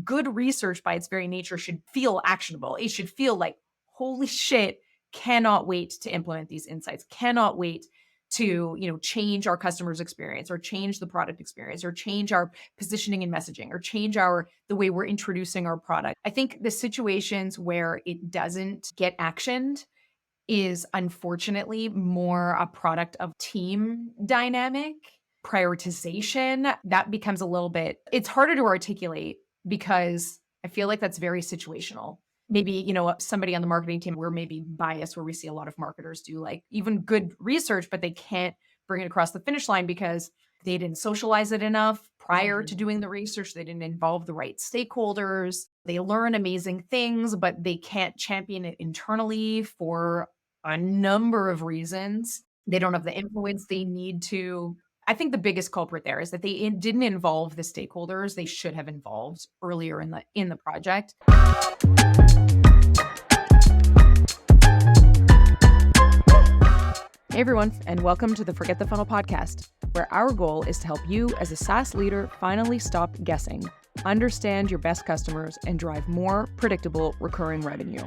good research by its very nature should feel actionable. It should feel like, holy shit, cannot wait to implement these insights, cannot wait to, change our customers' experience or change the product experience or change our positioning and messaging or change the way we're introducing our product. I think the situations where it doesn't get actioned is unfortunately more a product of team dynamic, prioritization. That becomes a little bit, it's harder to articulate because I feel like that's very situational. Maybe, somebody on the marketing team, we're maybe biased, where we see a lot of marketers do like even good research, but they can't bring it across the finish line because they didn't socialize it enough prior to doing the research. They didn't involve the right stakeholders. They learn amazing things, but they can't champion it internally for a number of reasons. They don't have the influence they need to. I think the biggest culprit there is that they didn't involve the stakeholders they should have involved earlier in the project. Hey everyone, and welcome to the Forget the Funnel podcast, where our goal is to help you as a SaaS leader finally stop guessing, understand your best customers, and drive more predictable recurring revenue.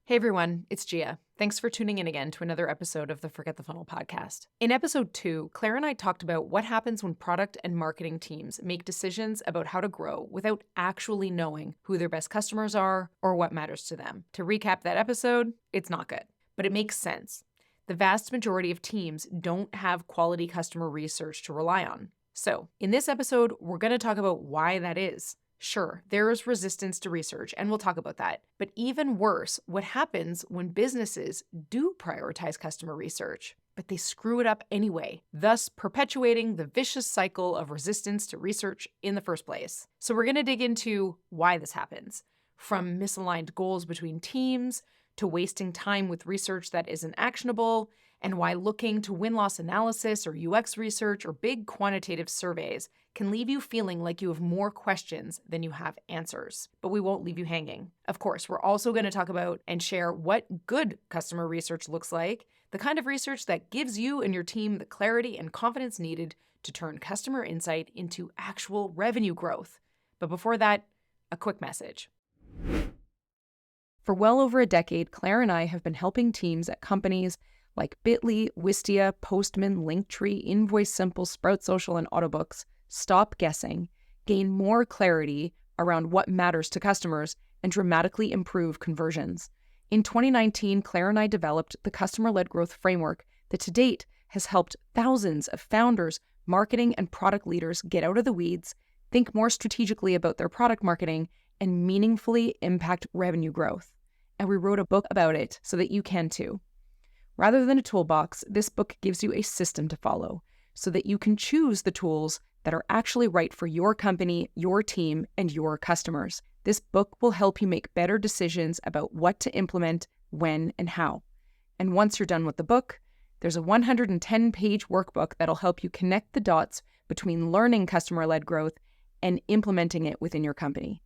Hey everyone, it's Gia. Thanks for tuning in again to another episode of the Forget the Funnel podcast. In episode 2, Claire and I talked about what happens when product and marketing teams make decisions about how to grow without actually knowing who their best customers are or what matters to them. To recap that episode, it's not good, but it makes sense. The vast majority of teams don't have quality customer research to rely on. So, in this episode, we're going to talk about why that is. Sure, there is resistance to research, and we'll talk about that. But even worse, what happens when businesses do prioritize customer research, but they screw it up anyway, thus perpetuating the vicious cycle of resistance to research in the first place. So we're going to dig into why this happens, from misaligned goals between teams to wasting time with research that isn't actionable, and why looking to win-loss analysis or UX research or big quantitative surveys can leave you feeling like you have more questions than you have answers. But we won't leave you hanging. Of course, we're also going to talk about and share what good customer research looks like, the kind of research that gives you and your team the clarity and confidence needed to turn customer insight into actual revenue growth. But before that, a quick message. For well over a decade, Claire and I have been helping teams at companies like Bitly, Wistia, Postman, Linktree, Invoice Simple, Sprout Social, and Autobooks stop guessing, gain more clarity around what matters to customers, and dramatically improve conversions. In 2019, Claire and I developed the customer-led growth framework that to date has helped thousands of founders, marketing, and product leaders get out of the weeds, think more strategically about their product marketing, and meaningfully impact revenue growth. And we wrote a book about it so that you can too. Rather than a toolbox, this book gives you a system to follow so that you can choose the tools that are actually right for your company, your team, and your customers. This book will help you make better decisions about what to implement, when, and how. And once you're done with the book, there's a 110-page workbook that'll help you connect the dots between learning customer-led growth and implementing it within your company.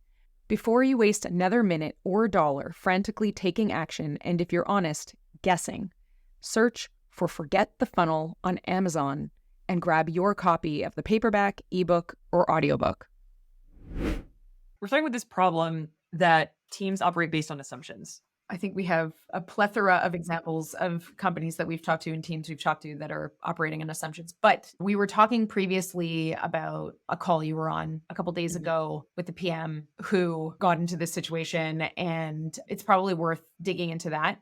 Before you waste another minute or dollar frantically taking action, and if you're honest, guessing, search for Forget the Funnel on Amazon and grab your copy of the paperback, ebook, or audiobook. We're starting with this problem that teams operate based on assumptions. I think we have a plethora of examples of companies that we've talked to and teams we've talked to that are operating on assumptions. But we were talking previously about a call you were on a couple days ago with the PM who got into this situation, and it's probably worth digging into that.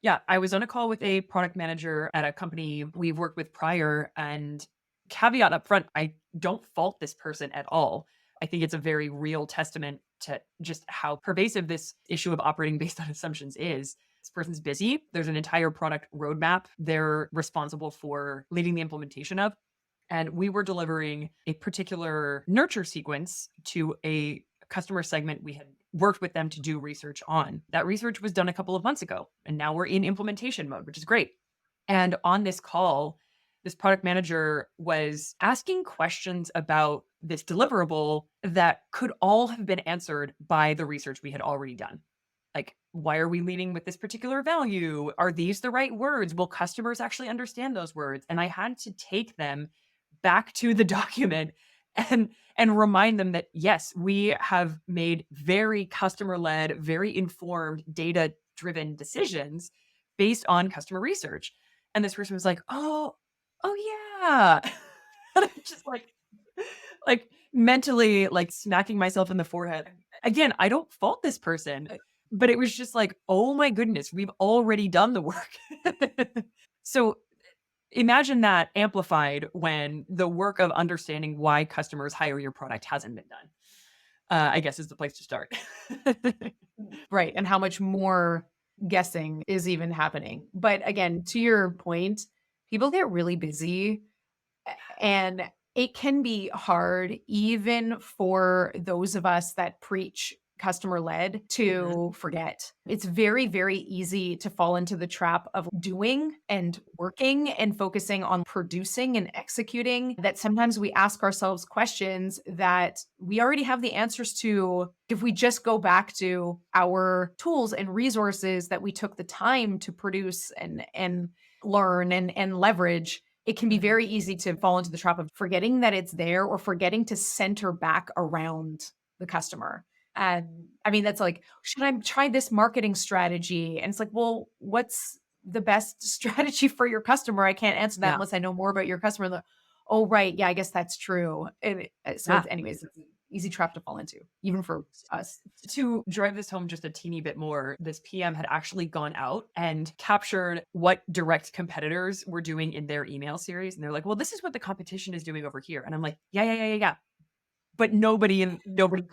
Yeah, I was on a call with a product manager at a company we've worked with prior, and caveat up front, I don't fault this person at all. I think it's a very real testament to just how pervasive this issue of operating based on assumptions is. This person's busy. There's an entire product roadmap they're responsible for leading the implementation of. And we were delivering a particular nurture sequence to a customer segment we had worked with them to do research on. That research was done a couple of months ago, and now we're in implementation mode, which is great. And on this call, this product manager was asking questions about this deliverable that could all have been answered by the research we had already done. Like, why are we leading with this particular value? Are these the right words? Will customers actually understand those words? And I had to take them back to the document and remind them that, yes, we have made very customer-led, very informed, data-driven decisions based on customer research. And this person was like, oh yeah. And I'm just like mentally like smacking myself in the forehead. Again, I don't fault this person, but it was just like, oh my goodness, we've already done the work. So imagine that amplified when the work of understanding why customers hire your product hasn't been done. I guess is the place to start. Right. And how much more guessing is even happening. But again, to your point, people get really busy and it can be hard even for those of us that preach customer led Mhm. to forget. It's very, very easy to fall into the trap of doing and working and focusing on producing and executing, that sometimes we ask ourselves questions that we already have the answers to if we just go back to our tools and resources that we took the time to produce and learn and leverage. It can be Mhm. very easy to fall into the trap of forgetting that it's there or forgetting to center back around the customer. And I mean, that's like, should I try this marketing strategy? And it's like, well, what's the best strategy for your customer? I can't answer that Yeah. unless I know more about your customer. Oh, right. Yeah, I guess that's true. So, Yeah. anyways, it's an easy trap to fall into, even for us. To drive this home just a teeny bit more, this PM had actually gone out and captured what direct competitors were doing in their email series. And they're like, well, this is what the competition is doing over here. And I'm like, yeah. But nobody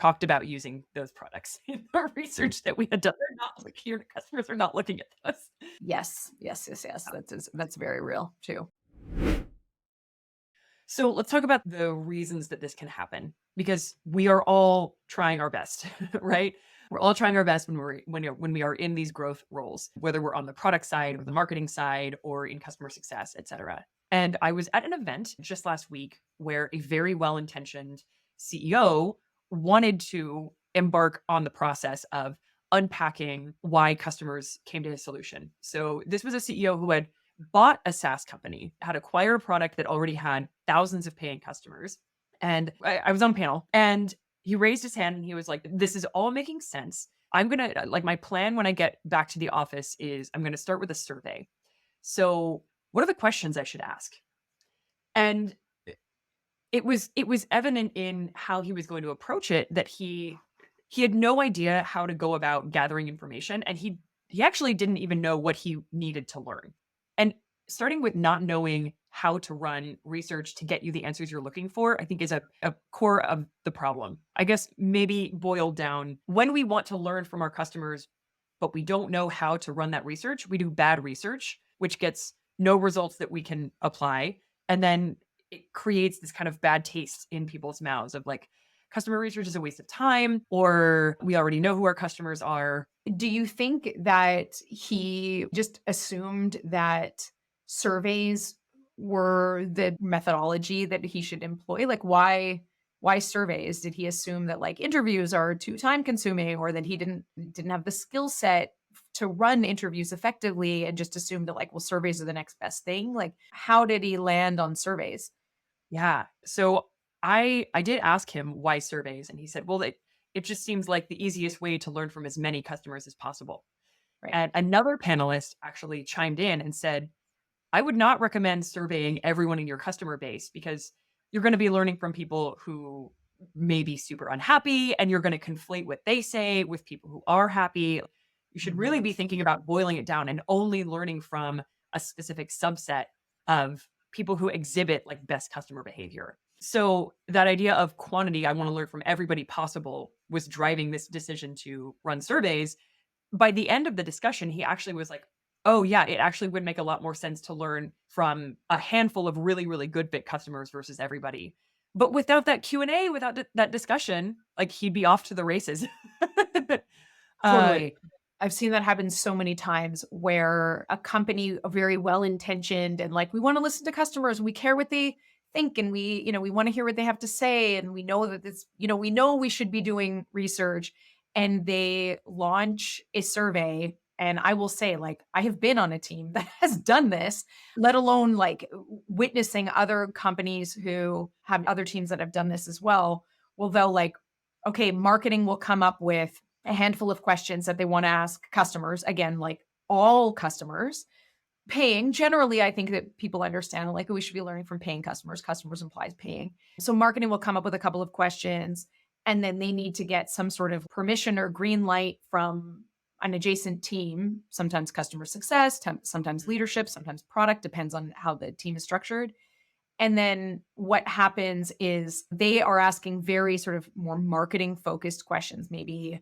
talked about using those products in the research that we had done. They're not like your customers are not looking at those. Yes. That's very real too. So let's talk about the reasons that this can happen because we are all trying our best, right? We're all trying our best when we are in these growth roles, whether we're on the product side or the marketing side or in customer success, etc. And I was at an event just last week where a very well-intentioned CEO wanted to embark on the process of unpacking why customers came to his solution. So this was a CEO who had bought a SaaS company, had acquired a product that already had thousands of paying customers. And I was on a panel and he raised his hand and he was like, this is all making sense. I'm going to, like, my plan when I get back to the office is I'm going to start with a survey. So, what are the questions I should ask? And it was evident in how he was going to approach it that he had no idea how to go about gathering information and he actually didn't even know what he needed to learn. And starting with not knowing how to run research to get you the answers you're looking for, I think is a core of the problem. I guess maybe boiled down when we want to learn from our customers, but we don't know how to run that research, we do bad research, which gets no results that we can apply. And then it creates this kind of bad taste in people's mouths of like, customer research is a waste of time, or we already know who our customers are. Do you think that he just assumed that surveys were the methodology that he should employ? Like why surveys? Did he assume that like interviews are too time consuming or that he didn't have the skill set to run interviews effectively and just assumed that like well surveys are the next best thing? Like how did he land on surveys? Yeah. So I did ask him why surveys, and he said, well, it just seems like the easiest way to learn from as many customers as possible. Right. And another panelist actually chimed in and said, I would not recommend surveying everyone in your customer base because you're going to be learning from people who may be super unhappy and you're going to conflate what they say with people who are happy. You should really Mhm. be thinking about boiling it down and only learning from a specific subset of people who exhibit like best customer behavior. So that idea of quantity, I want to learn from everybody possible, was driving this decision to run surveys. By the end of the discussion, he actually was like, "Oh yeah, it actually would make a lot more sense to learn from a handful of really, really good fit customers versus everybody." But without that Q&A, without that discussion, like he'd be off to the races. uh, Totally. I've seen that happen so many times where a company very well intentioned and like we want to listen to customers and we care what they think and we want to hear what they have to say and we know that we know we should be doing research and they launch a survey And I will say, like, I have been on a team that has done this, let alone like witnessing other companies who have other teams that have done this as well. Well, they'll like, okay, marketing will come up with a handful of questions that they want to ask customers. Again, like all customers paying. Generally, I think that people understand like we should be learning from paying customers. Customers implies paying. So marketing will come up with a couple of questions and then they need to get some sort of permission or green light from an adjacent team, sometimes customer success, sometimes leadership, sometimes product, depends on how the team is structured. And then what happens is they are asking very sort of more marketing focused questions, maybe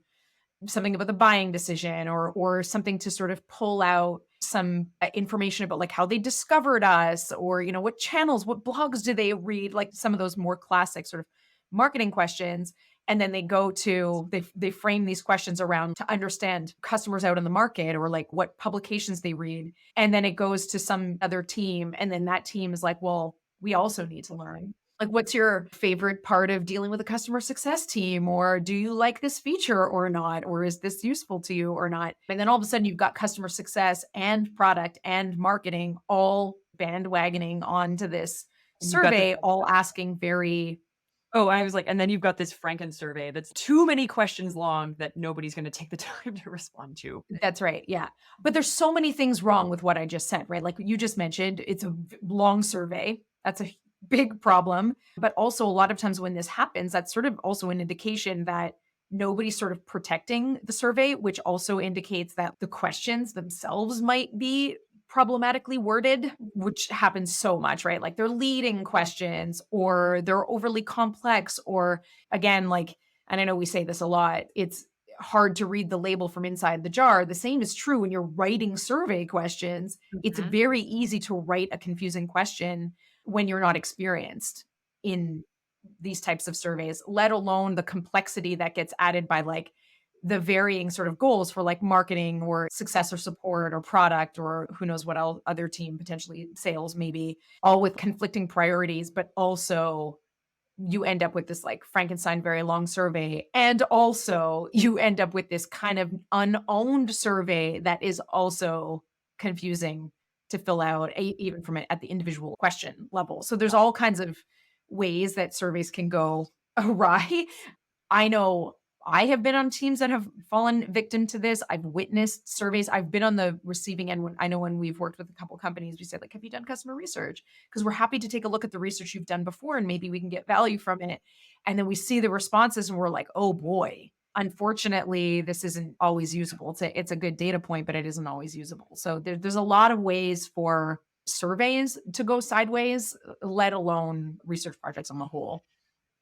something about the buying decision or something to sort of pull out some information about like how they discovered us or what channels, what blogs do they read, like some of those more classic sort of marketing questions. And then they frame these questions around to understand customers out in the market or like what publications they read. And then it goes to some other team and then that team is like, well, we also need to learn. Like, what's your favorite part of dealing with a customer success team? Or do you like this feature or not? Or is this useful to you or not? And then all of a sudden, you've got customer success and product and marketing all bandwagoning onto this And you've got this survey, all asking very. Oh, I was like, and then you've got this Franken survey that's too many questions long that nobody's gonna take the time to respond to. That's right. Yeah. But there's so many things wrong with what I just said, right? Like you just mentioned, it's a long survey. That's a big problem. But also, a lot of times when this happens, that's sort of also an indication that nobody's sort of protecting the survey, which also indicates that the questions themselves might be problematically worded, which happens so much, right? Like they're leading questions or they're overly complex, or again, like, and I know we say this a lot, it's hard to read the label from inside the jar. The same is true when you're writing survey questions. It's Mhm. very easy to write a confusing question when you're not experienced in these types of surveys, let alone the complexity that gets added by like the varying sort of goals for like marketing or success or support or product or who knows what else, other team, potentially sales, maybe, all with conflicting priorities, but also you end up with this like Frankenstein very long survey. And also you end up with this kind of unowned survey that is also confusing to fill out, even from at the individual question level. So there's all kinds of ways that surveys can go awry. I know I have been on teams that have fallen victim to this. I've witnessed surveys. I've been on the receiving end when I know when we've worked with a couple companies, we said, like, have you done customer research? Because we're happy to take a look at the research you've done before and maybe we can get value from it. And then we see the responses and we're like, oh boy. Unfortunately, this isn't always usable. It's a good data point, but it isn't always usable. So there's a lot of ways for surveys to go sideways, let alone research projects on the whole.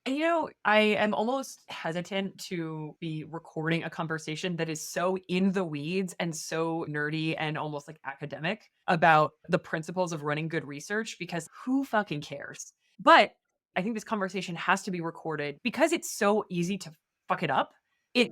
And, I am almost hesitant to be recording a conversation that is so in the weeds and so nerdy and almost like academic about the principles of running good research because who fucking cares? But I think this conversation has to be recorded because it's so easy to fuck it up.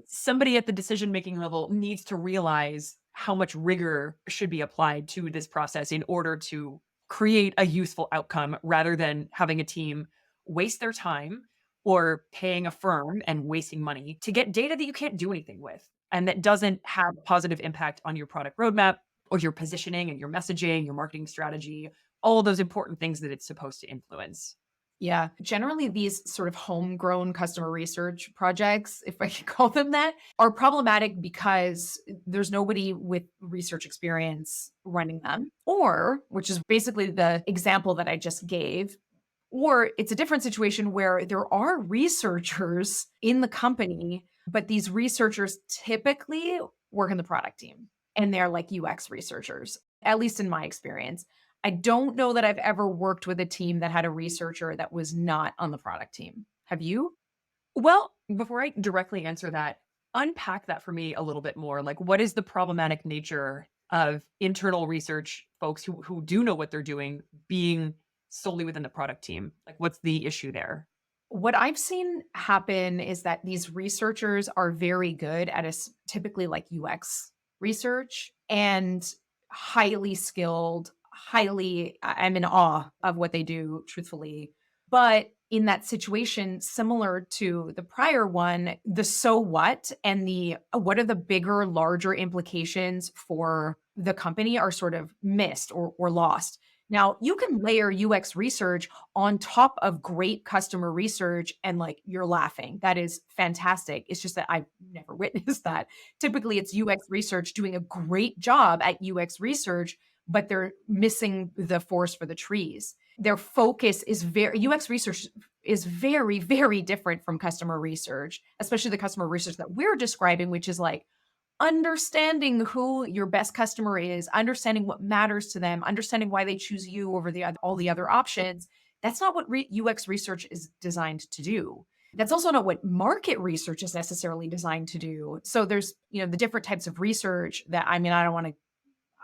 Somebody at the decision making level needs to realize how much rigor should be applied to this process in order to create a useful outcome rather than having a team waste their time or paying a firm and wasting money to get data that you can't do anything with and that doesn't have a positive impact on your product roadmap or your positioning and your messaging, your marketing strategy, all of those important things that it's supposed to influence. Yeah. Generally, these sort of homegrown customer research projects, if I can call them that, are problematic because there's nobody with research experience running them, or, which is basically the example that I just gave, or it's a different situation where there are researchers in the company, but these researchers typically work in the product team and they're like UX researchers, at least in my experience. I don't know that I've ever worked with a team that had a researcher that was not on the product team. Have you? Well, before I directly answer that, unpack that for me a little bit more. Like, what is the problematic nature of internal research folks who do know what they're doing being solely within the product team? Like, what's the issue there? What I've seen happen is that these researchers are very good at typically like UX research and highly skilled, I'm in awe of what they do, truthfully. But in that situation, similar to the prior one, the so what and the what are the bigger, larger implications for the company are sort of missed or lost. Now, you can layer UX research on top of great customer research and like you're laughing. That is fantastic. It's just that I've never witnessed that. Typically, it's UX research doing a great job at UX research, but they're missing the forest for the trees. Their focus is very UX research is very, very different from customer research, especially the customer research that we're describing, which is like understanding who your best customer is, understanding what matters to them, understanding why they choose you over all the other options. That's not what UX research is designed to do. That's also not what market research is necessarily designed to do. So there's, the different types of research that I don't want to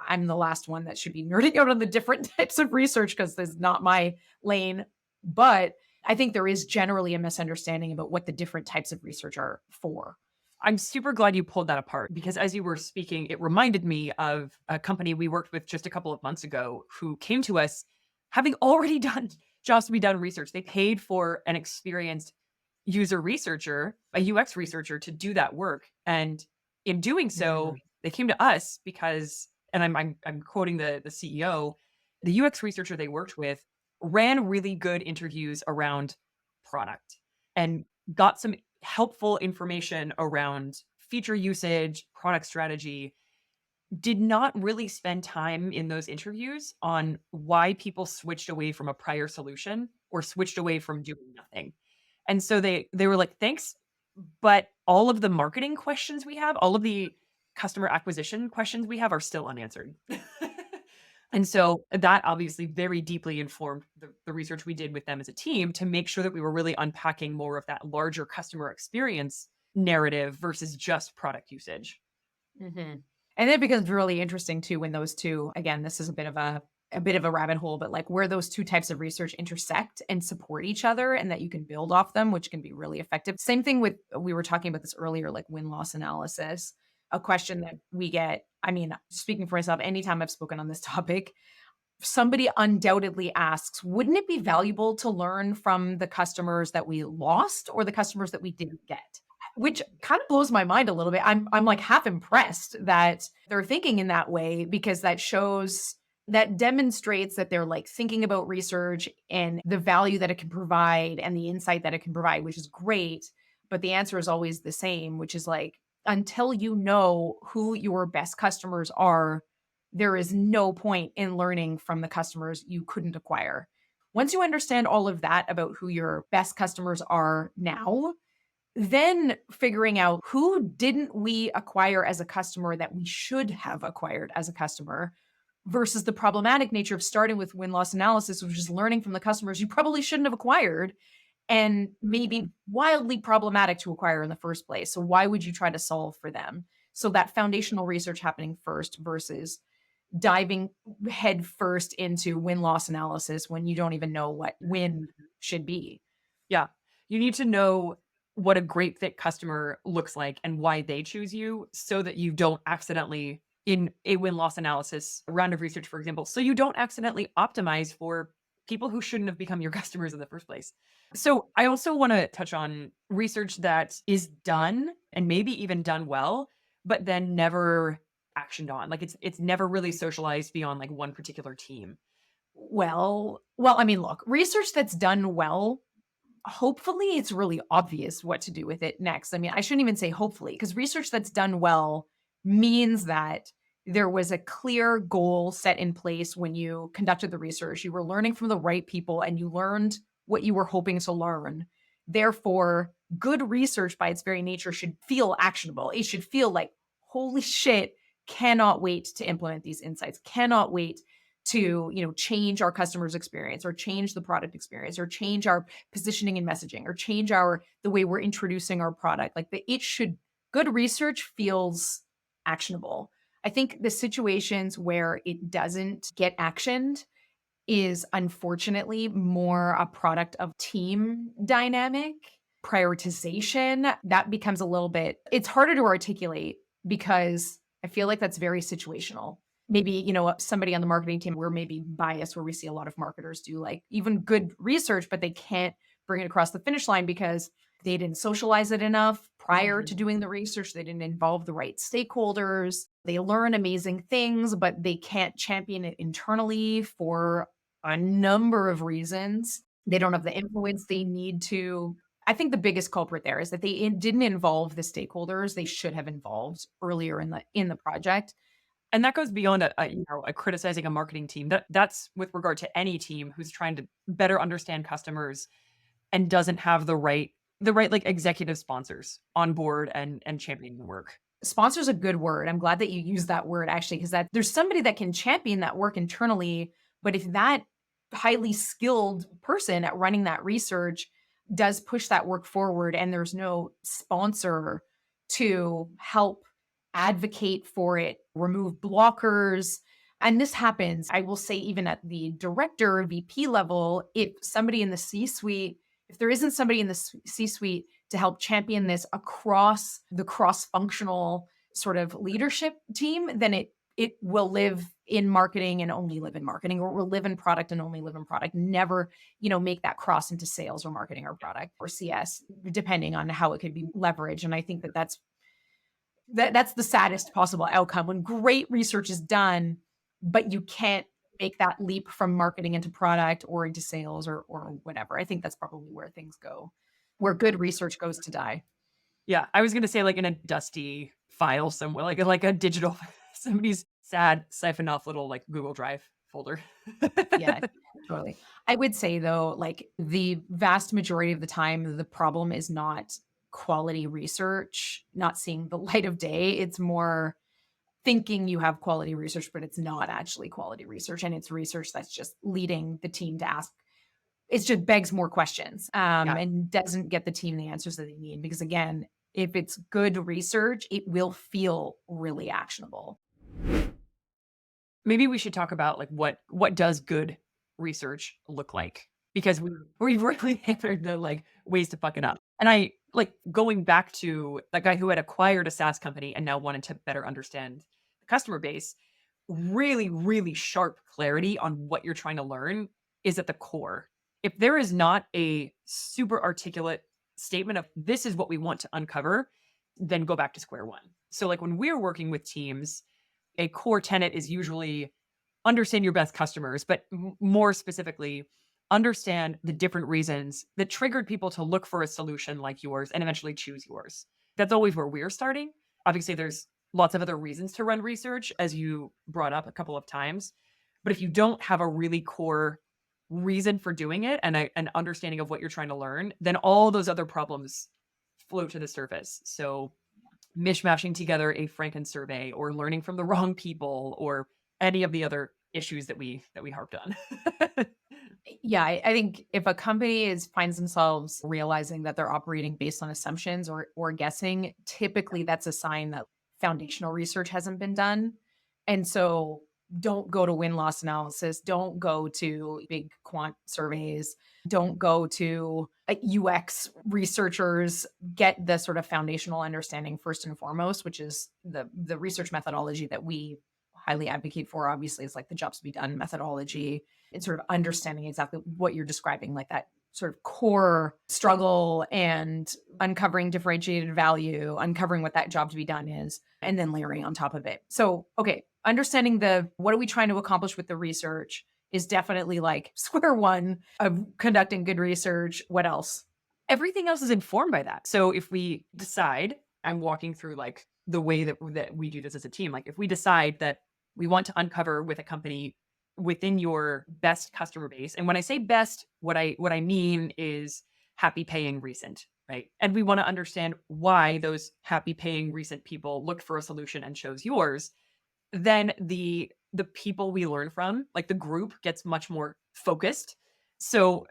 I'm the last one that should be nerding out on the different types of research because this is not my lane. But I think there is generally a misunderstanding about what the different types of research are for. I'm super glad you pulled that apart because as you were speaking, it reminded me of a company we worked with just a couple of months ago who came to us having already done jobs to be done research. They paid for an experienced user researcher, a UX researcher to do that work. And in doing so, they came to us because, and I'm quoting the CEO, the UX researcher they worked with ran really good interviews around product and got some helpful information around feature usage, product strategy, did not really spend time in those interviews on why people switched away from a prior solution or switched away from doing nothing. And so they were like, "Thanks, but all of the marketing questions we have, all of the customer acquisition questions we have are still unanswered." And so that obviously very deeply informed the research we did with them as a team to make sure that we were really unpacking more of that larger customer experience narrative versus just product usage. Mm-hmm. And it becomes really interesting too when those two, again, this is a bit of a rabbit hole, but like where those two types of research intersect and support each other and that you can build off them, which can be really effective. Same thing with, we were talking about this earlier, like win-loss analysis. A question that we get, speaking for myself, anytime I've spoken on this topic, somebody undoubtedly asks, wouldn't it be valuable to learn from the customers that we lost or the customers that we didn't get? Which kind of blows my mind a little bit. I'm like half impressed that they're thinking in that way because that demonstrates that they're like thinking about research and the value that it can provide and the insight that it can provide, which is great. But the answer is always the same, which is like, until you know who your best customers are, there is no point in learning from the customers you couldn't acquire. Once you understand all of that about who your best customers are now, then figuring out who didn't we acquire as a customer that we should have acquired as a customer versus the problematic nature of starting with win-loss analysis, which is learning from the customers you probably shouldn't have acquired and maybe wildly problematic to acquire in the first place. So why would you try to solve for them? So that foundational research happening first versus diving head first into win-loss analysis when you don't even know what win should be. Yeah. You need to know what a great fit customer looks like and why they choose you so that you don't accidentally, in a win-loss analysis round of research, for example, so you don't accidentally optimize for people who shouldn't have become your customers in the first place. So I also want to touch on research that is done and maybe even done well, but then never actioned on. Like it's never really socialized beyond like one particular team. Look, research that's done well, hopefully it's really obvious what to do with it next. I shouldn't even say hopefully, because research that's done well means that there was a clear goal set in place when you conducted the research. You were learning from the right people and you learned what you were hoping to learn. Therefore, good research by its very nature should feel actionable. It should feel like, holy shit, cannot wait to implement these insights, cannot wait to change our customers experience or change the product experience or change our positioning and messaging or change the way we're introducing our product. Like good research feels actionable. I think the situations where it doesn't get actioned is unfortunately more a product of team dynamic prioritization. That becomes it's harder to articulate because I feel like that's very situational. Maybe, somebody on the marketing team, we're maybe biased where we see a lot of marketers do like even good research, but they can't bring it across the finish line because they didn't socialize it enough prior to Mhm. doing the research. They didn't involve the right stakeholders. They learn amazing things, but they can't champion it internally for a number of reasons. They don't have the influence they need to. I think the biggest culprit there is that didn't involve the stakeholders they should have involved earlier in the project. And that goes beyond a criticizing a marketing team. That's with regard to any team who's trying to better understand customers and doesn't have the right like executive sponsors on board and championing the work. Sponsor's a good word. I'm glad that you used that word actually, because that there's somebody that can champion that work internally. But if that highly skilled person at running that research does push that work forward and there's no sponsor to help advocate for it, remove blockers. And this happens, I will say, even at the director, VP level, if somebody in the C suite, if there isn't somebody in the C suite to help champion this across the cross-functional sort of leadership team, then it will live in marketing and only live in marketing, or it will live in product and only live in product. Never, make that cross into sales or marketing or product or CS, depending on how it could be leveraged. And I think that's the saddest possible outcome when great research is done, but you can't make that leap from marketing into product or into sales or whatever. I think that's probably where things go, where good research goes to die. Yeah, I was gonna say like in a dusty file somewhere, like a digital somebody's sad siphon off little like Google Drive folder. Yeah, totally. I would say though, like the vast majority of the time, the problem is not quality research, not seeing the light of day. It's more thinking you have quality research, but it's not actually quality research. And it's research that's just leading the team to ask. It just begs more questions Yeah. and doesn't get the team the answers that they need. Because again, if it's good research, it will feel really actionable. Maybe we should talk about like what does good research look like? Because we really hammered the like ways to fuck it up. And I like going back to that guy who had acquired a SaaS company and now wanted to better understand the customer base, really, really sharp clarity on what you're trying to learn is at the core. If there is not a super articulate statement of this is what we want to uncover, then go back to square one. So like when we're working with teams, a core tenet is usually understand your best customers, but more specifically, understand the different reasons that triggered people to look for a solution like yours and eventually choose yours. That's always where we're starting. Obviously, there's lots of other reasons to run research, as you brought up a couple of times. But if you don't have a really core reason for doing it and an understanding of what you're trying to learn, then all those other problems float to the surface. So mishmashing together a Franken survey or learning from the wrong people or any of the other issues that we harped on. Yeah, I think if a company finds themselves realizing that they're operating based on assumptions or guessing, typically that's a sign that foundational research hasn't been done. And so don't go to win-loss analysis, don't go to big quant surveys, don't go to UX researchers. Get the sort of foundational understanding first and foremost, which is the research methodology that we highly advocate for. Obviously, it's like the jobs to be done methodology and sort of understanding exactly what you're describing, like that sort of core struggle and uncovering differentiated value, uncovering what that job to be done is, and then layering on top of it. So, okay, understanding what are we trying to accomplish with the research is definitely like square one of conducting good research. What else? Everything else is informed by that. So if we decide, I'm walking through like the way that we do this as a team. Like if we decide that we want to uncover with a company within your best customer base, and when I say best, what I mean is happy paying recent, right? And we want to understand why those happy paying recent people looked for a solution and chose yours. Then the people we learn from, like the group, gets much more focused. So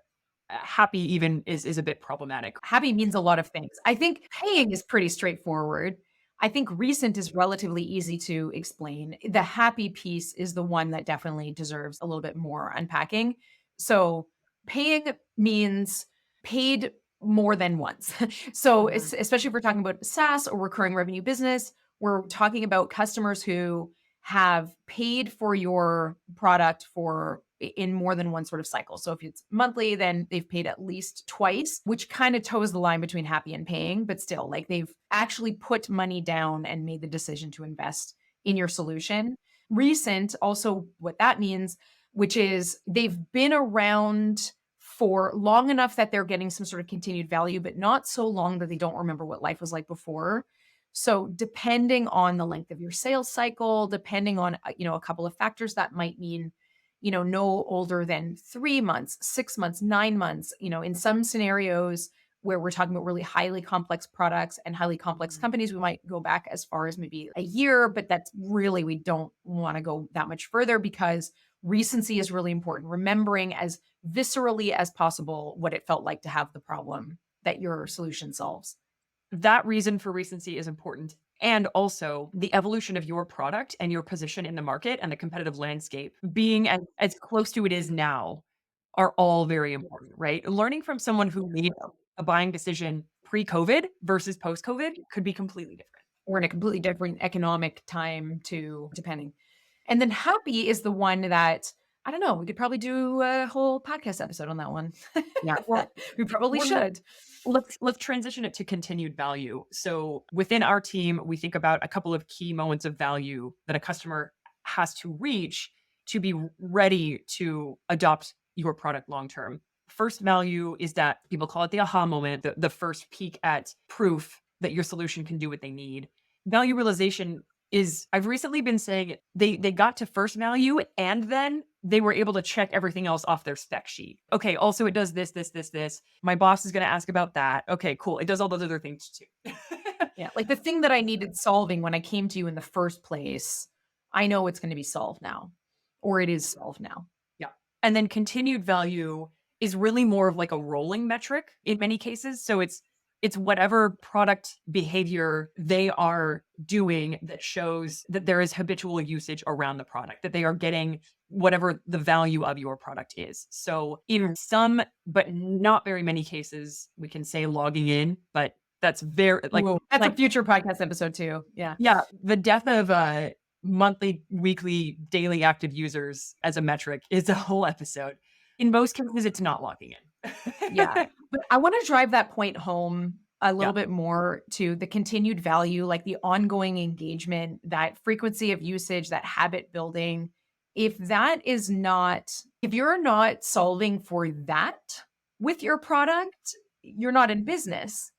happy even is a bit problematic. Happy means a lot of things. I think paying is pretty straightforward. I think recent is relatively easy to explain. The happy piece is the one that definitely deserves a little bit more unpacking. So, paying means paid more than once. So, Mhm. especially if we're talking about SaaS or recurring revenue business, we're talking about customers who have paid for your product for in more than one sort of cycle. So if it's monthly, then they've paid at least twice, which kind of toes the line between happy and paying, but still, like they've actually put money down and made the decision to invest in your solution. Recent, also what that means, which is they've been around for long enough that they're getting some sort of continued value, but not so long that they don't remember what life was like before. So depending on the length of your sales cycle, depending on, a couple of factors, that might mean, no older than 3 months, 6 months, 9 months, in some scenarios where we're talking about really highly complex products and highly complex companies, we might go back as far as maybe a year, but that's really, we don't want to go that much further because recency is really important. Remembering as viscerally as possible what it felt like to have the problem that your solution solves. That reason for recency is important. And also the evolution of your product and your position in the market and the competitive landscape being as close to it is now are all very important, right? Learning from someone who made a buying decision pre-COVID versus post-COVID could be completely different. Or in a completely different economic time too, depending. And then happy is the one that, I don't know, we could probably do a whole podcast episode on that one. Yeah. Well, We probably should. let's transition it to continued value. So within our team, we think about a couple of key moments of value that a customer has to reach to be ready to adopt your product long term. First value is that people call it the aha moment, the first peek at proof that your solution can do what they need. Value realization is, I've recently been saying they got to first value and then they were able to check everything else off their spec sheet. Okay, also it does this, this, this, this. My boss is going to ask about that. Okay, cool. It does all those other things too. Yeah, like the thing that I needed solving when I came to you in the first place, I know it's going to be solved now, or it is solved now. Yeah. And then continued value is really more of like a rolling metric in many cases. So it's whatever product behavior they are doing that shows that there is habitual usage around the product, that they are getting whatever the value of your product is. So in some, but not very many cases, we can say logging in, but that's very like, Whoa, that's like a future podcast episode too. Yeah. yeah, the death of monthly, weekly, daily active users as a metric is a whole episode. In most cases, it's not logging in. Yeah. But I want to drive that point home a Yeah. little bit more to the continued value, like the ongoing engagement, that frequency of usage, that habit building. If you're not solving for that with your product, you're not in business.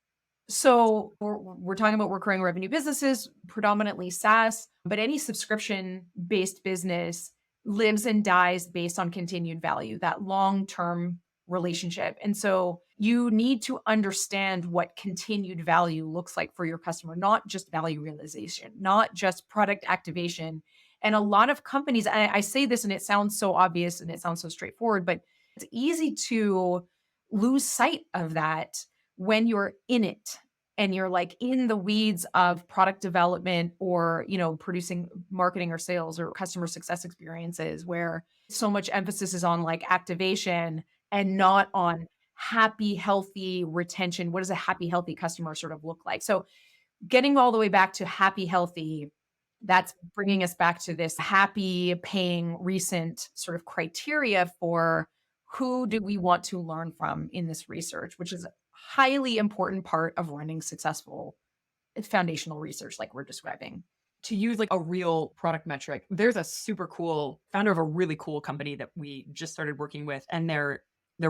So we're talking about recurring revenue businesses, predominantly SaaS, but any subscription-based business lives and dies based on continued value, that long-term relationship. And so you need to understand what continued value looks like for your customer, not just value realization, not just product activation. And a lot of companies, I say this and it sounds so obvious and it sounds so straightforward, but it's easy to lose sight of that when you're in it and you're like in the weeds of product development or, producing marketing or sales or customer success experiences where so much emphasis is on like activation and not on happy, healthy retention. What does a happy, healthy customer sort of look like? So getting all the way back to happy, healthy, that's bringing us back to this happy, paying, recent sort of criteria for who do we want to learn from in this research, which is a highly important part of running successful foundational research like we're describing. To use like a real product metric, there's a super cool founder of a really cool company that we just started working with, and their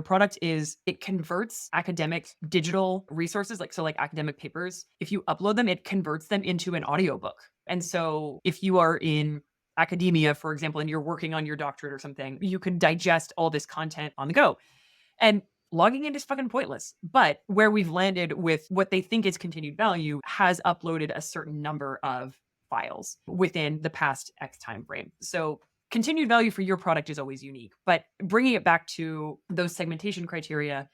product is it converts academic digital resources, like academic papers. If you upload them, it converts them into an audiobook. And so if you are in academia, for example, and you're working on your doctorate or something, you can digest all this content on the go. And logging in is fucking pointless. But where we've landed with what they think is continued value has uploaded a certain number of files within the past X time frame. So continued value for your product is always unique, but bringing it back to those segmentation criteria,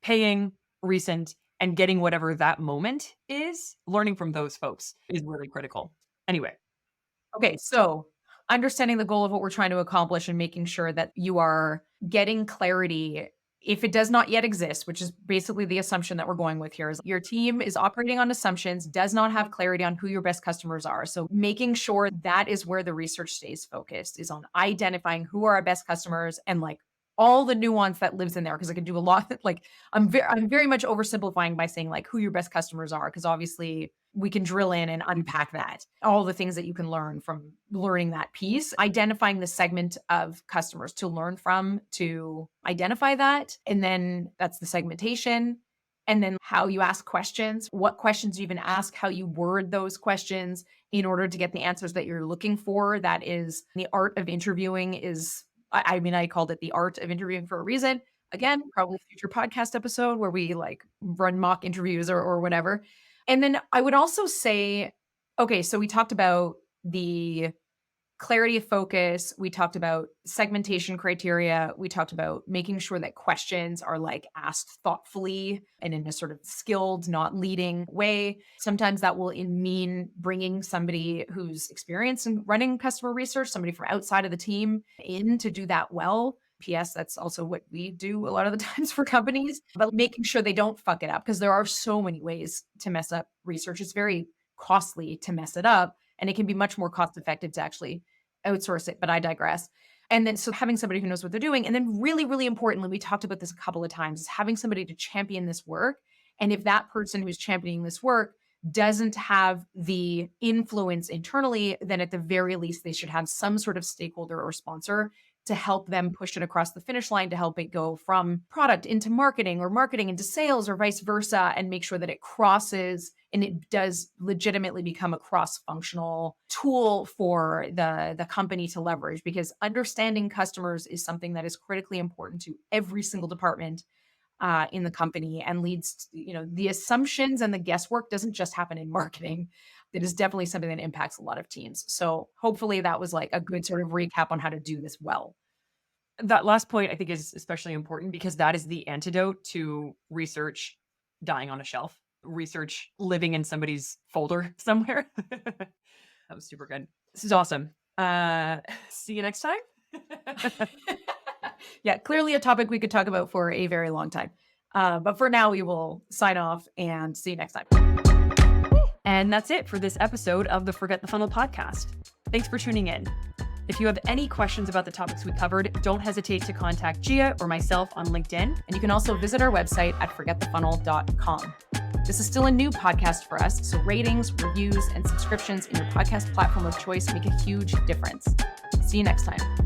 paying, recent, and getting whatever that moment is, learning from those folks is really critical. Anyway. Okay, so understanding the goal of what we're trying to accomplish and making sure that you are getting clarity If it does not yet exist, which is basically the assumption that we're going with here, is your team is operating on assumptions, does not have clarity on who your best customers are. So making sure that is where the research stays focused, is on identifying who are our best customers and like all the nuance that lives in there. Cause I can do a lot. Like I'm very much oversimplifying by saying like who your best customers are. Cause obviously we can drill in and unpack that, all the things that you can learn from learning that piece, identifying the segment of customers to learn from, to identify that. And then that's the segmentation. And then how you ask questions, what questions you even ask, how you word those questions in order to get the answers that you're looking for. That is the art of interviewing. Is, I mean, I called it the art of interviewing for a reason. Again, probably future podcast episode where we like run mock interviews or whatever. And then I would also say, okay, so we talked about the clarity of focus. We talked about segmentation criteria. We talked about making sure that questions are like asked thoughtfully and in a sort of skilled, not leading way. Sometimes that will mean bringing somebody who's experienced in running customer research, somebody from outside of the team in to do that well. PS, that's also what we do a lot of the times for companies, but making sure they don't fuck it up, because there are so many ways to mess up research. It's very costly to mess it up, and it can be much more cost effective to actually outsource it, but I digress. And then so having somebody who knows what they're doing. And then really, really importantly, we talked about this a couple of times, is having somebody to champion this work. And if that person who's championing this work doesn't have the influence internally, then at the very least, they should have some sort of stakeholder or sponsor to help them push it across the finish line, to help it go from product into marketing or marketing into sales or vice versa, and make sure that it crosses and it does legitimately become a cross-functional tool for the company to leverage. Because understanding customers is something that is critically important to every single department in the company, and leads to, the assumptions and the guesswork doesn't just happen in marketing. It is definitely something that impacts a lot of teams. So hopefully that was like a good sort of recap on how to do this well. That last point I think is especially important, because that is the antidote to research dying on a shelf, research living in somebody's folder somewhere. That was super good. This is awesome. See you next time. Yeah, clearly a topic we could talk about for a very long time. But for now, we will sign off and see you next time. And that's it for this episode of the Forget the Funnel podcast. Thanks for tuning in. If you have any questions about the topics we covered, don't hesitate to contact Gia or myself on LinkedIn. And you can also visit our website at forgetthefunnel.com. This is still a new podcast for us, so ratings, reviews, and subscriptions in your podcast platform of choice make a huge difference. See you next time.